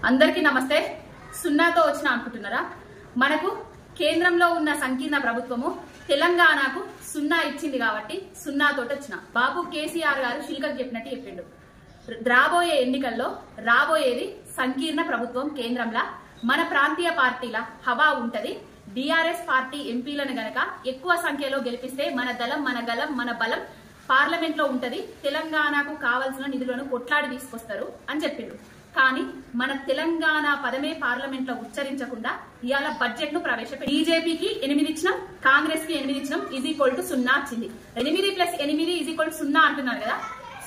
అందరికీ నమస్తే. సున్నాతో వచ్చిన అనుకుంటున్నారా? మనకు కేంద్రంలో ఉన్న సంకీర్ణ ప్రభుత్వము తెలంగాణకు సున్నా ఇచ్చింది కాబట్టి సున్నాతో వచ్చిన. బాబు కేసీఆర్ గారు శిల్కకు చెప్పినట్టు చెప్పిండు. రాబోయే ఎన్నికల్లో రాబోయేది సంకీర్ణ ప్రభుత్వం కేంద్రంలో మన ప్రాంతీయ పార్టీల హవా ఉంటది. బీఆర్ఎస్ పార్టీ ఎంపీలను గనక ఎక్కువ సంఖ్యలో గెలిపిస్తే మన దళం మన గలం మన బలం పార్లమెంట్ లో ఉంటది. తెలంగాణకు కావాల్సిన నిధులను కొట్లాడి తీసుకొస్తారు అని చెప్పిండు. కానీ మన తెలంగాణ పదమే పార్లమెంట్ లో ఉచ్చరించకుండా ఇవాళ బడ్జెట్ ను ప్రవేశపెట్టి బీజేపీకి 8 ఇచ్చినాం, కాంగ్రెస్ కి 8 ఇచ్చినాం, = 0 వచ్చింది. 8 + 8 = 0 అంటున్నారు కదా.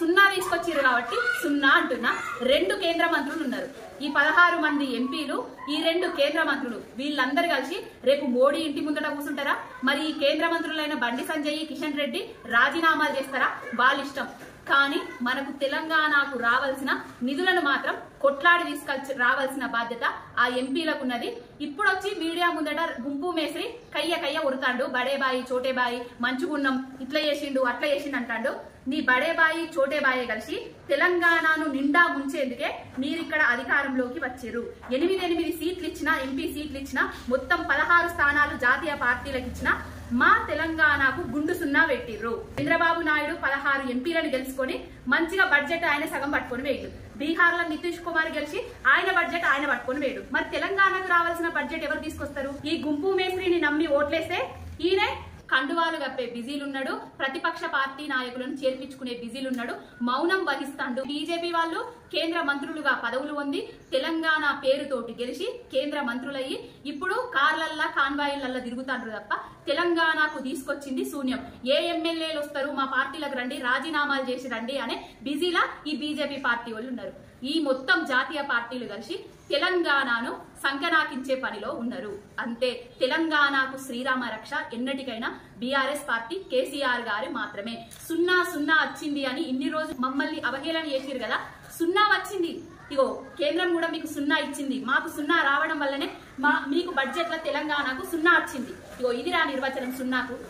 0 తీసుకొచ్చారు కాబట్టి 0 అంటున్నా. 2 కేంద్ర మంత్రులు ఉన్నారు. ఈ 16 మంది ఎంపీలు, ఈ 2 కేంద్ర మంత్రులు, వీళ్ళందరూ కలిసి రేపు మోడీ ఇంటి ముందట కూర్చుంటారా? మరి ఈ కేంద్ర మంత్రులైన బండి సంజయ్, కిషన్ రెడ్డి రాజీనామాలు చేస్తారా? వాళ్ళ ఇష్టం. కానీ మనకు తెలంగాణకు రావాల్సిన నిధులను మాత్రం కొట్లాడి తీసుకొచ్చి రావాల్సిన బాధ్యత ఆ ఎంపీలకు ఉన్నది. ఇప్పుడు వచ్చి మీడియా ముందట గుంపు మేస్త్రి కయ్య ఉరుతాండు. బడేబాయి చోటేబాయి మంచుగున్నం ఇట్లా చేసిండు అట్లా చేసిండు అంటాడు. నీ బడేబాయి చోటేబాయి కలిసి తెలంగాణను నిండా ముంచేందుకే మీరిక్కడ అధికారంలోకి వచ్చారు. 8 సీట్లు ఇచ్చిన, ఎంపీ సీట్లు ఇచ్చిన, మొత్తం 16 స్థానాలు జాతీయ పార్టీలకు ఇచ్చిన మా తెలంగాణకు గుండు సున్నా పెట్టిర్రు. చంద్రబాబు నాయుడు 16 ఎంపీలను గెలుచుకొని మంచిగా బడ్జెట్ ఆయన సగం పట్టుకొని వేయడు. బీహార్ లో నితీష్ కుమార్ గెలిచి ఆయన బడ్జెట్ ఆయన పట్టుకొని వేయడు. మరి తెలంగాణకు రావాల్సిన బడ్జెట్ ఎవరు తీసుకొస్తారు? ఈ గుంపు మేస్త్రిని నమ్మి ఓట్లేస్తే ఈయన కండువాలు కప్పే బిజీలున్నాడు, ప్రతిపక్ష పార్టీ నాయకులను చేర్పించుకునే బిజీలున్నాడు, మౌనం వహిస్తాడు. బీజేపీ వాళ్ళు కేంద్ర మంత్రులుగా పదవులు పొంది తెలంగాణ పేరుతోటి గెలిచి కేంద్ర మంత్రులయ్యి ఇప్పుడు కార్లల్లా కాన్వాయిలల్లా తిరుగుతాండ్రు తప్ప తెలంగాణకు తీసుకొచ్చింది శూన్యం. ఏ ఎమ్మెల్యేలు వస్తారు మా పార్టీలకు రండి, రాజీనామాలు చేసి రండి అనే బిజీలా ఈ బీజేపీ పార్టీ వాళ్ళు ఉన్నారు. ఈ మొత్తం జాతీయ పార్టీలు కలిసి తెలంగాణను సంకనాకించే పనిలో ఉన్నారు. అంతే. తెలంగాణకు శ్రీరామ రక్ష ఎన్నటికైనా బీఆర్ఎస్ పార్టీ కేసీఆర్ గారు మాత్రమే. 0 వచ్చింది అని ఇన్ని రోజులు మమ్మల్ని అవహేళన చేసిరు కదా. 0 వచ్చింది. ఇగో కేంద్రం కూడా మీకు 0 ఇచ్చింది. మాకు 0 రావడం వల్లనే మీకు బడ్జెట్ లో తెలంగాణకు 0 వచ్చింది. ఇగో ఇది నిర్వచనం 0కు.